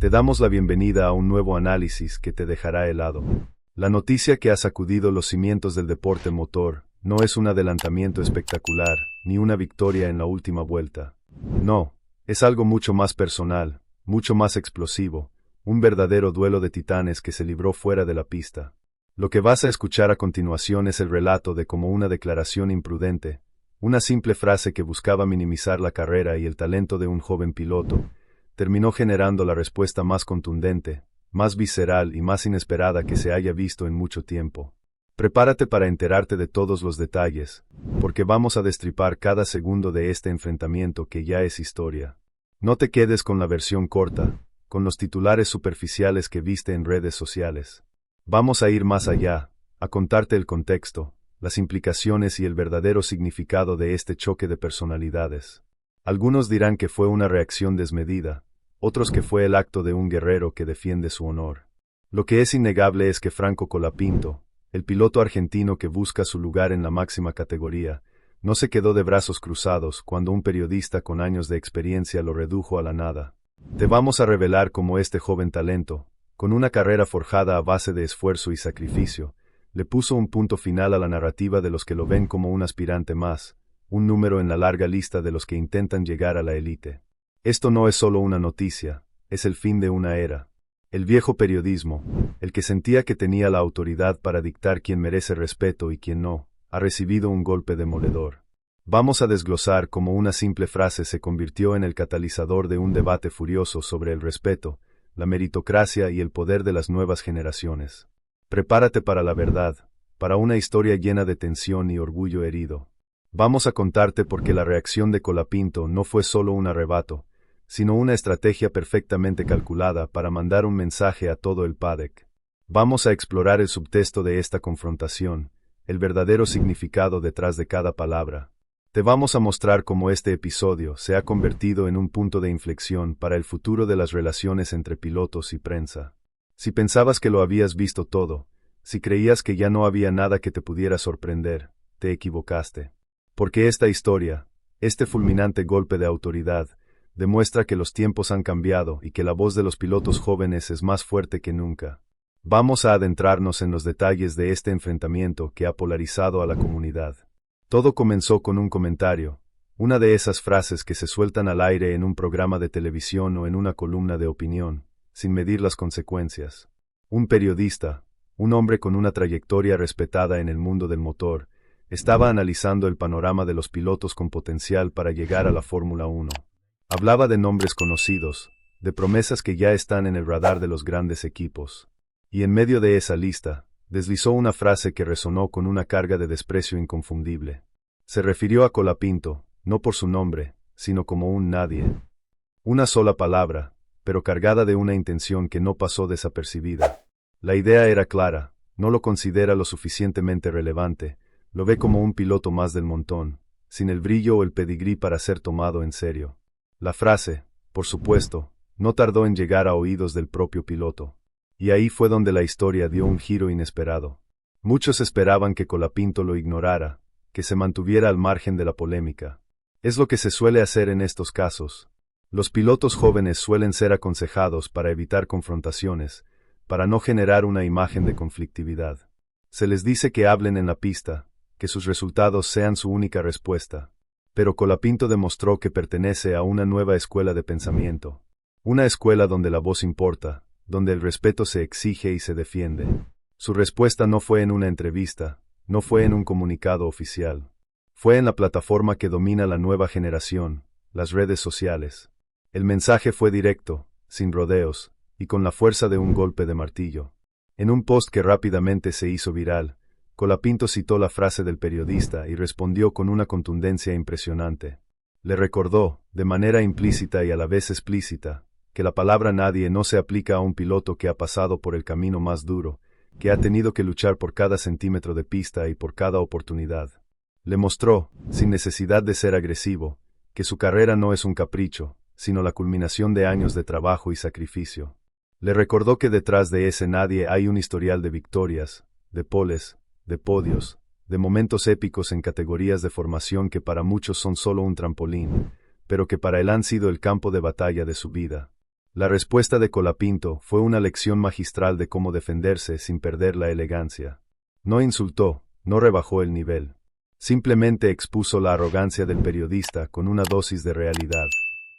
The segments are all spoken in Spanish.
Te damos la bienvenida a un nuevo análisis que te dejará helado. La noticia que ha sacudido los cimientos del deporte motor no es un adelantamiento espectacular, ni una victoria en la última vuelta. No, es algo mucho más personal, mucho más explosivo, un verdadero duelo de titanes que se libró fuera de la pista. Lo que vas a escuchar a continuación es el relato de cómo una declaración imprudente, una simple frase que buscaba minimizar la carrera y el talento de un joven piloto, terminó generando la respuesta más contundente, más visceral y más inesperada que se haya visto en mucho tiempo. Prepárate para enterarte de todos los detalles, porque vamos a destripar cada segundo de este enfrentamiento que ya es historia. No te quedes con la versión corta, con los titulares superficiales que viste en redes sociales. Vamos a ir más allá, a contarte el contexto, las implicaciones y el verdadero significado de este choque de personalidades. Algunos dirán que fue una reacción desmedida, otros que fue el acto de un guerrero que defiende su honor. Lo que es innegable es que Franco Colapinto, el piloto argentino que busca su lugar en la máxima categoría, no se quedó de brazos cruzados cuando un periodista con años de experiencia lo redujo a la nada. Te vamos a revelar cómo este joven talento, con una carrera forjada a base de esfuerzo y sacrificio, le puso un punto final a la narrativa de los que lo ven como un aspirante más, un número en la larga lista de los que intentan llegar a la élite. Esto no es solo una noticia, es el fin de una era. El viejo periodismo, el que sentía que tenía la autoridad para dictar quién merece respeto y quién no, ha recibido un golpe demoledor. Vamos a desglosar cómo una simple frase se convirtió en el catalizador de un debate furioso sobre el respeto, la meritocracia y el poder de las nuevas generaciones. Prepárate para la verdad, para una historia llena de tensión y orgullo herido. Vamos a contarte por qué la reacción de Colapinto no fue solo un arrebato, sino una estrategia perfectamente calculada para mandar un mensaje a todo el paddock. Vamos a explorar el subtexto de esta confrontación, el verdadero significado detrás de cada palabra. Te vamos a mostrar cómo este episodio se ha convertido en un punto de inflexión para el futuro de las relaciones entre pilotos y prensa. Si pensabas que lo habías visto todo, si creías que ya no había nada que te pudiera sorprender, te equivocaste. Porque esta historia, este fulminante golpe de autoridad, demuestra que los tiempos han cambiado y que la voz de los pilotos jóvenes es más fuerte que nunca. Vamos a adentrarnos en los detalles de este enfrentamiento que ha polarizado a la comunidad. Todo comenzó con un comentario, una de esas frases que se sueltan al aire en un programa de televisión o en una columna de opinión, sin medir las consecuencias. Un periodista, un hombre con una trayectoria respetada en el mundo del motor, estaba analizando el panorama de los pilotos con potencial para llegar a la Fórmula 1. Hablaba de nombres conocidos, de promesas que ya están en el radar de los grandes equipos. Y en medio de esa lista, deslizó una frase que resonó con una carga de desprecio inconfundible. Se refirió a Colapinto, no por su nombre, sino como un nadie. Una sola palabra, pero cargada de una intención que no pasó desapercibida. La idea era clara, no lo considera lo suficientemente relevante, lo ve como un piloto más del montón, sin el brillo o el pedigrí para ser tomado en serio. La frase, por supuesto, no tardó en llegar a oídos del propio piloto. Y ahí fue donde la historia dio un giro inesperado. Muchos esperaban que Colapinto lo ignorara, que se mantuviera al margen de la polémica. Es lo que se suele hacer en estos casos. Los pilotos jóvenes suelen ser aconsejados para evitar confrontaciones, para no generar una imagen de conflictividad. Se les dice que hablen en la pista, que sus resultados sean su única respuesta. Pero Colapinto demostró que pertenece a una nueva escuela de pensamiento. Una escuela donde la voz importa, donde el respeto se exige y se defiende. Su respuesta no fue en una entrevista, no fue en un comunicado oficial. Fue en la plataforma que domina la nueva generación, las redes sociales. El mensaje fue directo, sin rodeos, y con la fuerza de un golpe de martillo. En un post que rápidamente se hizo viral, Colapinto citó la frase del periodista y respondió con una contundencia impresionante. Le recordó, de manera implícita y a la vez explícita, que la palabra nadie no se aplica a un piloto que ha pasado por el camino más duro, que ha tenido que luchar por cada centímetro de pista y por cada oportunidad. Le mostró, sin necesidad de ser agresivo, que su carrera no es un capricho, sino la culminación de años de trabajo y sacrificio. Le recordó que detrás de ese nadie hay un historial de victorias, de poles, de podios, de momentos épicos en categorías de formación que para muchos son solo un trampolín, pero que para él han sido el campo de batalla de su vida. La respuesta de Colapinto fue una lección magistral de cómo defenderse sin perder la elegancia. No insultó, no rebajó el nivel. Simplemente expuso la arrogancia del periodista con una dosis de realidad.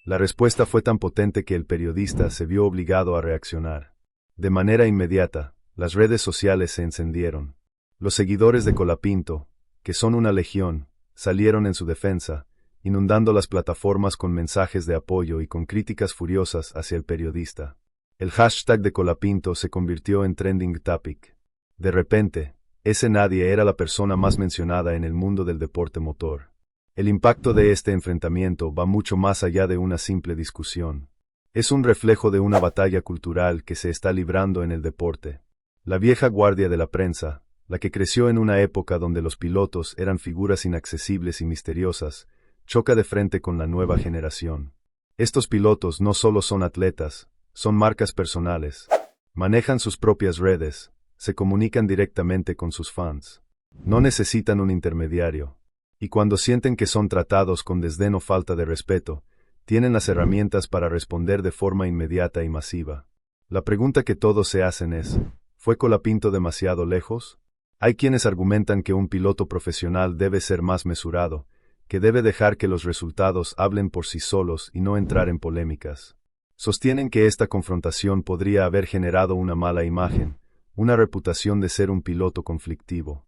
La respuesta fue tan potente que el periodista se vio obligado a reaccionar. De manera inmediata, las redes sociales se encendieron. Los seguidores de Colapinto, que son una legión, salieron en su defensa, inundando las plataformas con mensajes de apoyo y con críticas furiosas hacia el periodista. El hashtag de Colapinto se convirtió en trending topic. De repente, ese nadie era la persona más mencionada en el mundo del deporte motor. El impacto de este enfrentamiento va mucho más allá de una simple discusión. Es un reflejo de una batalla cultural que se está librando en el deporte. La vieja guardia de la prensa, la que creció en una época donde los pilotos eran figuras inaccesibles y misteriosas, choca de frente con la nueva generación. Estos pilotos no solo son atletas, son marcas personales. Manejan sus propias redes, se comunican directamente con sus fans. No necesitan un intermediario. Y cuando sienten que son tratados con desdén o falta de respeto, tienen las herramientas para responder de forma inmediata y masiva. La pregunta que todos se hacen es, ¿fue Colapinto demasiado lejos? Hay quienes argumentan que un piloto profesional debe ser más mesurado, que debe dejar que los resultados hablen por sí solos y no entrar en polémicas. Sostienen que esta confrontación podría haber generado una mala imagen, una reputación de ser un piloto conflictivo.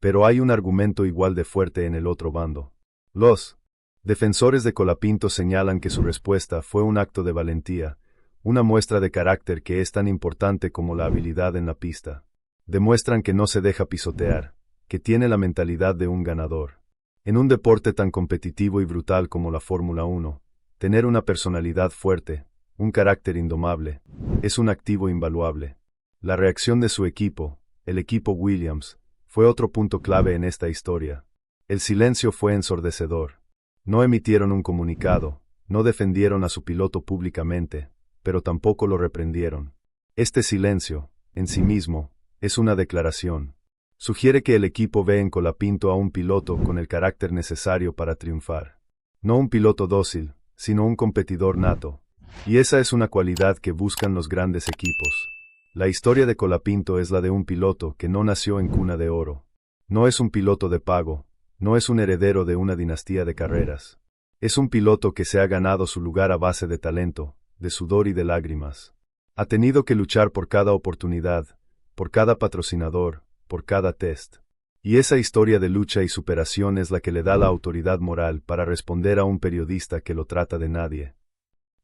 Pero hay un argumento igual de fuerte en el otro bando. Los defensores de Colapinto señalan que su respuesta fue un acto de valentía, una muestra de carácter que es tan importante como la habilidad en la pista. Demuestran que no se deja pisotear, que tiene la mentalidad de un ganador. En un deporte tan competitivo y brutal como la Fórmula 1, tener una personalidad fuerte, un carácter indomable, es un activo invaluable. La reacción de su equipo, el equipo Williams, fue otro punto clave en esta historia. El silencio fue ensordecedor. No emitieron un comunicado, no defendieron a su piloto públicamente, pero tampoco lo reprendieron. Este silencio, en sí mismo, es una declaración. Sugiere que el equipo ve en Colapinto a un piloto con el carácter necesario para triunfar. No un piloto dócil, sino un competidor nato. Y esa es una cualidad que buscan los grandes equipos. La historia de Colapinto es la de un piloto que no nació en cuna de oro. No es un piloto de pago, no es un heredero de una dinastía de carreras. Es un piloto que se ha ganado su lugar a base de talento, de sudor y de lágrimas. Ha tenido que luchar por cada oportunidad, por cada patrocinador, por cada test. Y esa historia de lucha y superación es la que le da la autoridad moral para responder a un periodista que lo trata de nadie.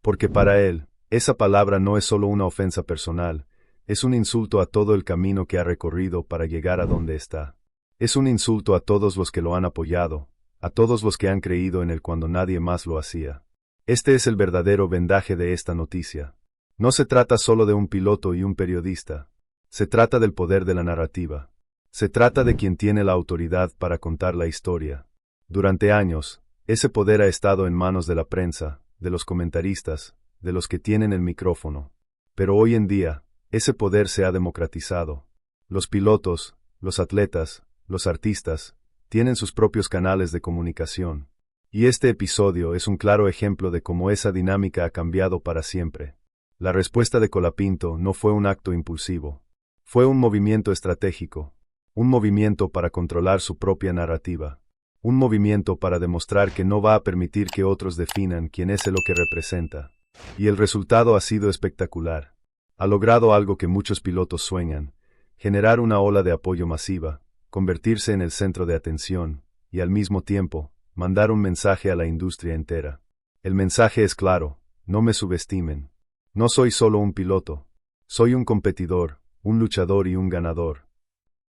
Porque para él, esa palabra no es solo una ofensa personal, es un insulto a todo el camino que ha recorrido para llegar a donde está. Es un insulto a todos los que lo han apoyado, a todos los que han creído en él cuando nadie más lo hacía. Este es el verdadero vendaje de esta noticia. No se trata solo de un piloto y un periodista. Se trata del poder de la narrativa. Se trata de quien tiene la autoridad para contar la historia. Durante años, ese poder ha estado en manos de la prensa, de los comentaristas, de los que tienen el micrófono. Pero hoy en día, ese poder se ha democratizado. Los pilotos, los atletas, los artistas, tienen sus propios canales de comunicación. Y este episodio es un claro ejemplo de cómo esa dinámica ha cambiado para siempre. La respuesta de Colapinto no fue un acto impulsivo. Fue un movimiento estratégico. Un movimiento para controlar su propia narrativa. Un movimiento para demostrar que no va a permitir que otros definan quién es lo que representa. Y el resultado ha sido espectacular. Ha logrado algo que muchos pilotos sueñan: generar una ola de apoyo masiva, convertirse en el centro de atención, y al mismo tiempo, mandar un mensaje a la industria entera. El mensaje es claro: no me subestimen. No soy solo un piloto. Soy un competidor, un luchador y un ganador.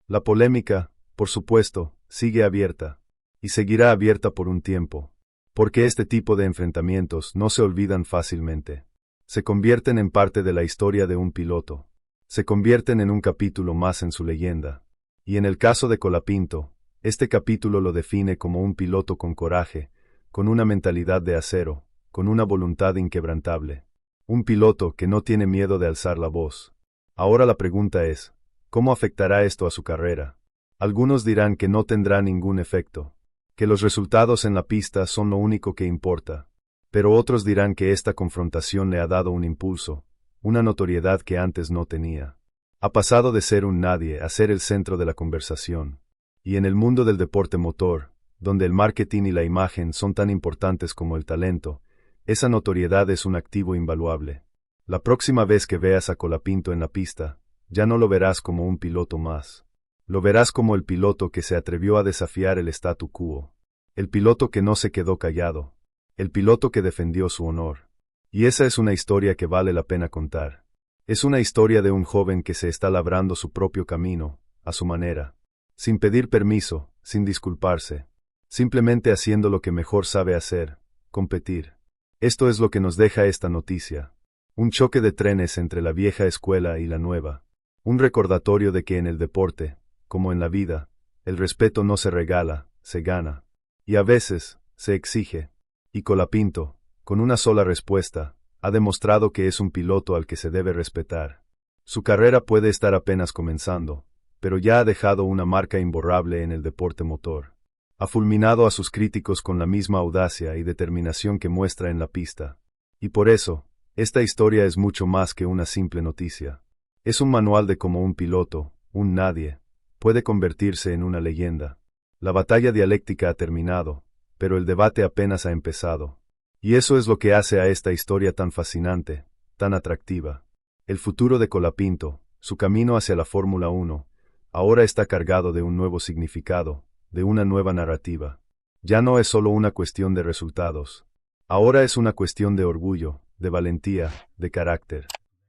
La polémica, por supuesto, sigue abierta. Y seguirá abierta por un tiempo. Porque este tipo de enfrentamientos no se olvidan fácilmente. Se convierten en parte de la historia de un piloto. Se convierten en un capítulo más en su leyenda. Y en el caso de Colapinto, este capítulo lo define como un piloto con coraje, con una mentalidad de acero, con una voluntad inquebrantable. Un piloto que no tiene miedo de alzar la voz. Ahora la pregunta es, ¿cómo afectará esto a su carrera? Algunos dirán que no tendrá ningún efecto, que los resultados en la pista son lo único que importa. Pero otros dirán que esta confrontación le ha dado un impulso, una notoriedad que antes no tenía. Ha pasado de ser un nadie a ser el centro de la conversación. Y en el mundo del deporte motor, donde el marketing y la imagen son tan importantes como el talento, esa notoriedad es un activo invaluable. La próxima vez que veas a Colapinto en la pista, ya no lo verás como un piloto más. Lo verás como el piloto que se atrevió a desafiar el statu quo. El piloto que no se quedó callado. El piloto que defendió su honor. Y esa es una historia que vale la pena contar. Es una historia de un joven que se está labrando su propio camino, a su manera. Sin pedir permiso, sin disculparse. Simplemente haciendo lo que mejor sabe hacer, competir. Esto es lo que nos deja esta noticia. Un choque de trenes entre la vieja escuela y la nueva. Un recordatorio de que en el deporte, como en la vida, el respeto no se regala, se gana. Y a veces, se exige. Y Colapinto, con una sola respuesta, ha demostrado que es un piloto al que se debe respetar. Su carrera puede estar apenas comenzando, pero ya ha dejado una marca imborrable en el deporte motor. Ha fulminado a sus críticos con la misma audacia y determinación que muestra en la pista. Y por eso, esta historia es mucho más que una simple noticia. Es un manual de cómo un piloto, un nadie, puede convertirse en una leyenda. La batalla dialéctica ha terminado, pero el debate apenas ha empezado. Y eso es lo que hace a esta historia tan fascinante, tan atractiva. El futuro de Colapinto, su camino hacia la Fórmula 1, ahora está cargado de un nuevo significado, de una nueva narrativa. Ya no es solo una cuestión de resultados. Ahora es una cuestión de orgullo, de valentía, de carácter.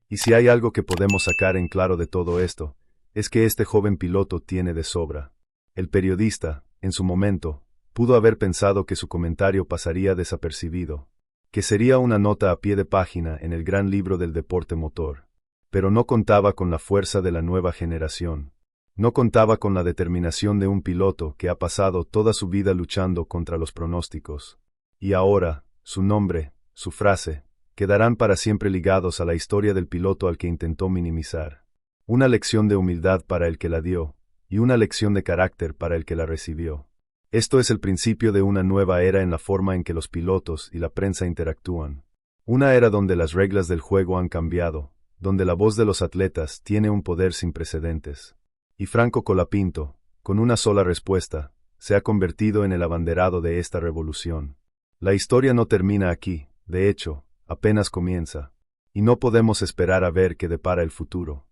Y si hay algo que podemos sacar en claro de todo esto, es que este joven piloto tiene de sobra. El periodista, en su momento, pudo haber pensado que su comentario pasaría desapercibido, que sería una nota a pie de página en el gran libro del deporte motor. Pero no contaba con la fuerza de la nueva generación. No contaba con la determinación de un piloto que ha pasado toda su vida luchando contra los pronósticos. Y ahora, su nombre, su frase, quedarán para siempre ligados a la historia del piloto al que intentó minimizar. Una lección de humildad para el que la dio, y una lección de carácter para el que la recibió. Esto es el principio de una nueva era en la forma en que los pilotos y la prensa interactúan. Una era donde las reglas del juego han cambiado, donde la voz de los atletas tiene un poder sin precedentes. Y Franco Colapinto, con una sola respuesta, se ha convertido en el abanderado de esta revolución. La historia no termina aquí, de hecho, apenas comienza. Y no podemos esperar a ver qué depara el futuro.